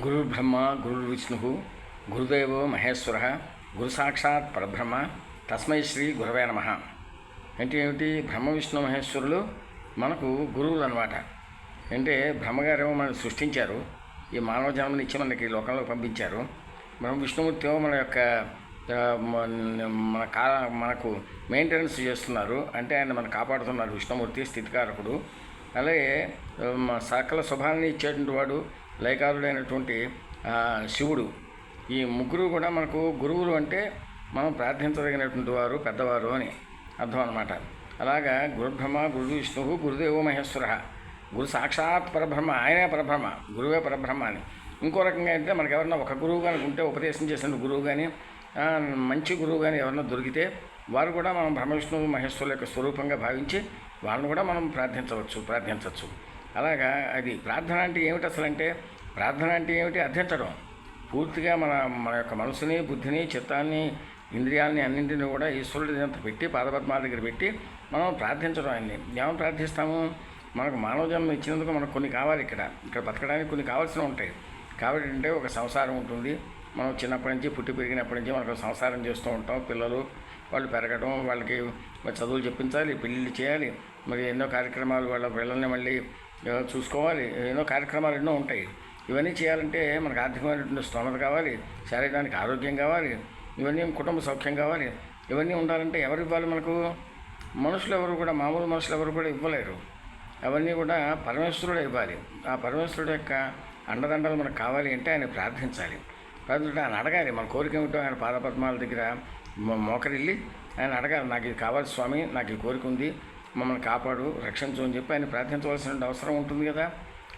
గురుర్బ్రహ్మ గురుర్విష్ణు గురుదేవో మహేశ్వర గురు సాక్షాత్ పరబ్రహ్మ తస్మై శ్రీ గురవే నమః. అంటే ఏమిటి? బ్రహ్మ విష్ణు మహేశ్వరులు మనకు గురువులు అనమాట. అంటే బ్రహ్మగారేమో మనం సృష్టించారు, ఈ మానవ జన్మనిచ్చి మనకి లోకంలో పంపించారు. బ్రహ్మ విష్ణుమూర్తి ఏమో మన యొక్క మనకు మెయింటెనెన్స్ చేస్తున్నారు, అంటే ఆయన మనం కాపాడుతున్నారు. విష్ణుమూర్తి స్థితికారకుడు. అలాగే సకల శుభాన్ని ఇచ్చేటువంటి వాడు లయకారుడైనటువంటి శివుడు. ఈ ముగ్గురు కూడా మనకు గురువులు. అంటే మనం ప్రార్థించదగినటువంటి వారు, పెద్దవారు అని అర్థం అన్నమాట. అలాగా గురుబ్రహ్మ గురు విష్ణువు గురుదేవో మహేశ్వర, గురు సాక్షాత్ పరబ్రహ్మ, ఆయనే పరబ్రహ్మ, గురువే పరబ్రహ్మ అని. ఇంకో రకంగా అయితే మనకు ఎవరన్నా ఒక గురువు కానీ ఉంటే, ఉపదేశం చేసిన గురువు కానీ, మంచి గురువు కానీ ఎవరన్నా దొరికితే వారు కూడా మనం బ్రహ్మ విష్ణువు మహేశ్వరుల యొక్క స్వరూపంగా భావించి వాళ్ళని కూడా మనం ప్రార్థించవచ్చు. అలాగా అది ప్రార్థన అంటే ఏమిటి? అసలు అంటే ప్రార్థన అంటే ఏమిటి? అర్థించడం. పూర్తిగా మన యొక్క మనసుని, బుద్ధిని, చిత్తాన్ని, ఇంద్రియాలని అన్నింటినీ కూడా ఈశ్వరుడి అంత పెట్టి, పాదపద్మాల దగ్గర పెట్టి మనం ప్రార్థించడం. ఆయన్ని ఏమని ప్రార్థిస్తాము? మనకు మానవ జన్మ ఇచ్చినందుకు మనకు కొన్ని కావాలి. ఇక్కడ బతకడానికి కొన్ని కావాల్సినవి ఉంటాయి. కాబట్టి అంటే ఒక సంసారం ఉంటుంది. మనం చిన్నప్పటి నుంచి పుట్టి పెరిగినప్పటి నుంచి మనకు సంసారం చేస్తూ ఉంటాం. పిల్లలు వాళ్ళు పెరగడం, వాళ్ళకి చదువులు చెప్పించాలి, పెళ్ళిళ్ళు చేయాలి, మరి ఎన్నో కార్యక్రమాలు, వాళ్ళ పిల్లల్ని మళ్ళీ చూసుకోవాలి, ఎన్నో కార్యక్రమాలు ఎన్నో ఉంటాయి. ఇవన్నీ చేయాలంటే మనకు ఆర్థికమైనటువంటి స్తోమత కావాలి, శారీరానికి ఆరోగ్యం కావాలి, ఇవన్నీ కుటుంబ సౌఖ్యం కావాలి. ఇవన్నీ ఉండాలంటే ఎవరు ఇవ్వాలి? మనకు మనుషులు ఎవరు కూడా, మామూలు మనుషులు ఎవరు కూడా ఇవ్వలేరు. అవన్నీ కూడా పరమేశ్వరుడే ఇవ్వాలి. ఆ పరమేశ్వరుడు యొక్క అండదండలు మనకు కావాలి అంటే ఆయన ప్రార్థించాలి. ఆయన అడగాలి. మన కోరిక ఏమిటో ఆయన పాదపద్మాల దగ్గర మోకరిల్లి ఆయన అడగాలి. నాకు ఇది కావాలి స్వామి, నాకు ఈ కోరిక ఉంది, మమ్మల్ని కాపాడు, రక్షించు అని చెప్పి ఆయన ప్రార్థించవలసిన అవసరం ఉంటుంది కదా.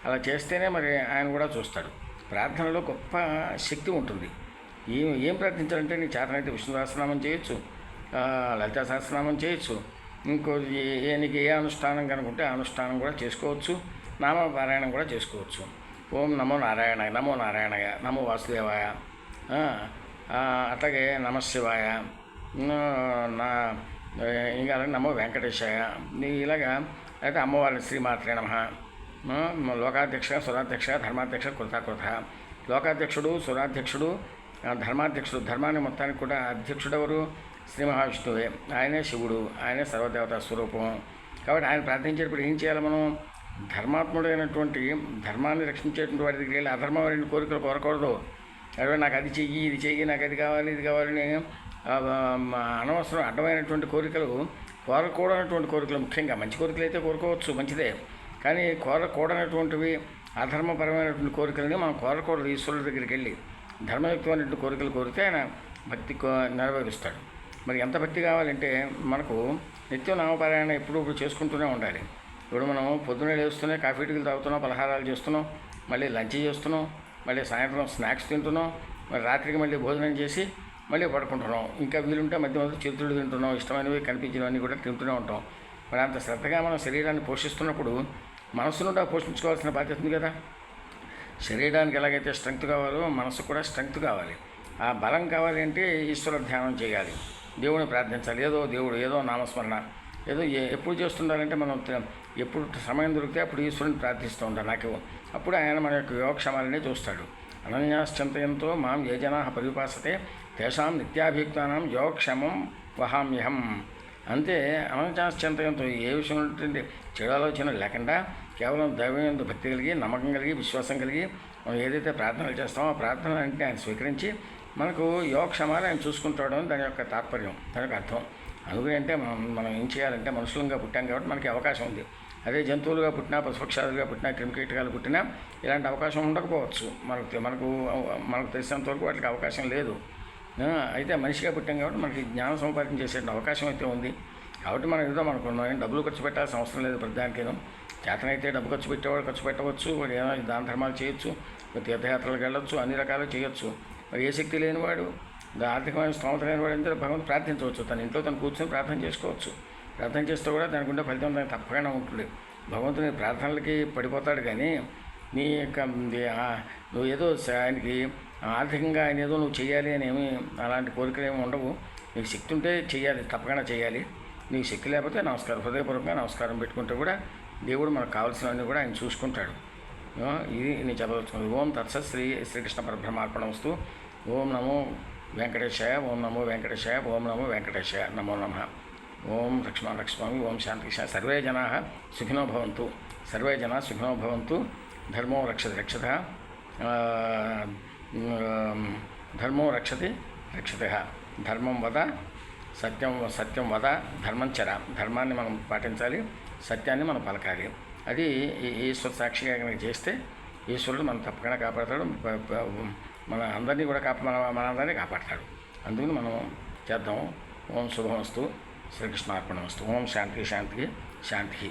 అలా చేస్తేనే మరి ఆయన కూడా చూస్తాడు. ప్రార్థనలో గొప్ప శక్తి ఉంటుంది. ఏం ప్రార్థించాలంటే నీ చేతనైతే విష్ణు సహస్రనామం చేయొచ్చు, లలితా సహస్రనామం చేయొచ్చు, ఇంకో నీకు ఏ అనుష్ఠానం కనుకుంటే ఆ అనుష్ఠానం కూడా చేసుకోవచ్చు, నామపారాయణం కూడా చేసుకోవచ్చు. ఓం నమో నారాయణాయ, నమో నారాయణాయ, నమో వాసుదేవాయ, అట్లాగే నమశివాయ, ఇంకా నమో వెంకటేశాయ, ఇలాగా. అయితే అమ్మవారిని శ్రీమాత్రే నమః, లోకాధ్యక్ష, సురాధ్యక్ష, ధర్మాధ్యక్ష, కృత. లోకాధ్యక్షుడు, సురాధ్యక్షుడు, ధర్మాధ్యక్షుడు. ధర్మాన్ని మొత్తానికి కూడా అధ్యక్షుడు ఎవరు? శ్రీ మహావిష్ణువే. ఆయనే శివుడు, ఆయనే సర్వదేవతా స్వరూపం. కాబట్టి ఆయన ప్రార్థించేటప్పుడు ఏం చేయాలి? మనం ధర్మాత్ముడైనటువంటి, ధర్మాన్ని రక్షించేటువంటి వారి దగ్గరికి వెళ్ళి అధర్మమైన కోరికలు కోరకూడదు. అదే నాకు అది చెయ్యి, ఇది చెయ్యి, నాకు అది కావాలి, ఇది కావాలని అనవసరం అడ్డమైనటువంటి కోరికలు కోరకూడనటువంటి కోరికలు, ముఖ్యంగా మంచి కోరికలు అయితే కోరుకోవచ్చు, మంచిదే. కానీ కోరకూడనటువంటివి, అధర్మపరమైనటువంటి కోరికలని మనం కోరకూడదు. ఈశ్వరుడి దగ్గరికి వెళ్ళి ధర్మయుక్తమైనటువంటి కోరికలు కోరితే ఆయన భక్తి నెరవేరుస్తాడు. మరి ఎంత భక్తి కావాలంటే మనకు నిత్యం నామపారాయణ ఎప్పుడు చేసుకుంటూనే ఉండాలి. ఇప్పుడు మనం పొద్దున్నే లేస్తూనే కాఫీ టీలు తాగుతున్నాం, పలహారాలు చేస్తున్నాం, మళ్ళీ లంచ్ చేస్తున్నాం, మళ్ళీ సాయంత్రం స్నాక్స్ తింటున్నాం, మరి రాత్రికి మళ్ళీ భోజనం చేసి మళ్ళీ పడుకుంటున్నాం. ఇంకా వీలుంటే మధ్య మధ్య చిరుతిళ్ళు తింటున్నాం, ఇష్టమైనవి కనిపించినవన్నీ కూడా తింటూనే ఉంటాం. మరి అంత శ్రద్ధగా మనం శరీరాన్ని పోషిస్తున్నప్పుడు మనసును కూడా పోషించుకోవాల్సిన బాధ్యత ఉంది కదా. శరీరానికి ఎలాగైతే స్ట్రెంగ్త్ కావాలో మనసు కూడా స్ట్రెంగ్త్ కావాలి. ఆ బలం కావాలి అంటే ఈశ్వర ధ్యానం చేయాలి, దేవుడిని ప్రార్థించాలి. ఏదో నామస్మరణ ఏదో ఎప్పుడు చేస్తుండాలంటే మనం ఎప్పుడు సమయం దొరికితే అప్పుడు ఈశ్వరుని ప్రార్థిస్తూ ఉంటాం. నాకు అప్పుడు ఆయన మన యొక్క యోగక్షేమాలనే చూస్తాడు. అనన్యాశ్చింతయంతో మాం ఏ జనా పరిపాసతే తేషాం నిత్యాభియుక్తానాం యోగక్షేమం వహామ్యహం. అంతే, అనన్యాశ్చింతయంతో ఏ విషయం ఉంటుంది చెడు ఆలోచన లేకుండా కేవలం దైవం భక్తి కలిగి, నమ్మకం కలిగి, విశ్వాసం కలిగి మనం ఏదైతే ప్రార్థనలు చేస్తామో ఆ ప్రార్థన అంటే ఆయన స్వీకరించి మనకు యోగక్షేమాలు ఆయన చూసుకుంటాడు అని దాని యొక్క తాత్పర్యం, దాని యొక్క అర్థం. అందుకని అంటే మనం ఏం చేయాలంటే మనుషులుగా పుట్టాం కాబట్టి మనకి అవకాశం ఉంది. అదే జంతువులుగా పుట్టినా, పశుపక్షాలుగా పుట్టినా, క్రిమికీటకాలు పుట్టినా ఇలాంటి అవకాశం ఉండకపోవచ్చు. మనకు తెలిసినంతవరకు వాటికి అవకాశం లేదు. అయితే మనిషిగా పుట్టాం కాబట్టి మనకి జ్ఞాన సముపార్జన చేసే అవకాశం అయితే ఉంది. కాబట్టి మనం ఏదో మనకు డబ్బులు ఖర్చు పెట్టాల్సిన అవసరం లేదు. ప్రతిదానికేదో చేతనైతే డబ్బు ఖర్చు పెట్టేవాడు ఖర్చు పెట్టవచ్చు, వాడు ఏమైనా దాన ధర్మాలు చేయొచ్చు, తీర్థయాత్రలకు వెళ్ళొచ్చు, అన్ని రకాలు చేయొచ్చు. మరి ఏ శక్తి లేనివాడు, ఆర్థికమైన స్తోమత లేనివాడు అంటే భగవంతుడు ప్రార్థించవచ్చు. తన ఇంట్లో తను కూర్చొని ప్రార్థన చేసుకోవచ్చు. ప్రార్థన చేస్తే కూడా దానికి ఉండే ఫలితం దానికి తప్పకుండా ఉంటుంది. భగవంతుని ప్రార్థనలకి పడిపోతాడు కానీ నీ యొక్క నువ్వు ఏదో ఆయనకి ఆర్థికంగా ఆయన ఏదో నువ్వు చేయాలి అని ఏమి అలాంటి కోరికలు ఏమి ఉండవు. నీకు శక్తి ఉంటే చేయాలి, తప్పకుండా చేయాలి. నీకు శక్తి లేకపోతే నమస్కారం, హృదయపూర్వకంగా నమస్కారం పెట్టుకుంటే కూడా దేవుడు మనకు కావాల్సినవన్నీ కూడా ఆయన చూసుకుంటాడు. ఇది నేను చదవచ్చుకున్నది. ఓం తత్సత్ శ్రీకృష్ణ పరబ్రహ్మార్పణమస్తు. ఓం నమో వెంకటేశాయ, ఓం నమో వెంకటేశాయ, ఓం నమో వెంకటేశాయ, నమో నమః. ఓం లక్ష్మీ, ఓం శాంతి. సర్వే జనాः సుఖినో భవంతు, సర్వే జనాः సుఖినో భవంతు. ధర్మో రక్షతి ధర్మో రక్షతి రక్షితః. ధర్మం వద, సత్యం వద, ధర్మం చర. ధర్మాన్ని మనం పాటించాలి, సత్యాన్ని మనం పలకాలి. అది ఈశ్వర సాక్షిగా కనుక చేస్తే ఈశ్వరుడు మనం తప్పకుండా కాపాడతాడు. మన అందరినీ కూడా మన అందరినీ కాపాడతాడు. అందుకని మనం చేద్దాం. ఓం శుభమస్తు. శ్రీకృష్ణార్పణమస్తు. ఓం శాంతి శాంతి శాంతి.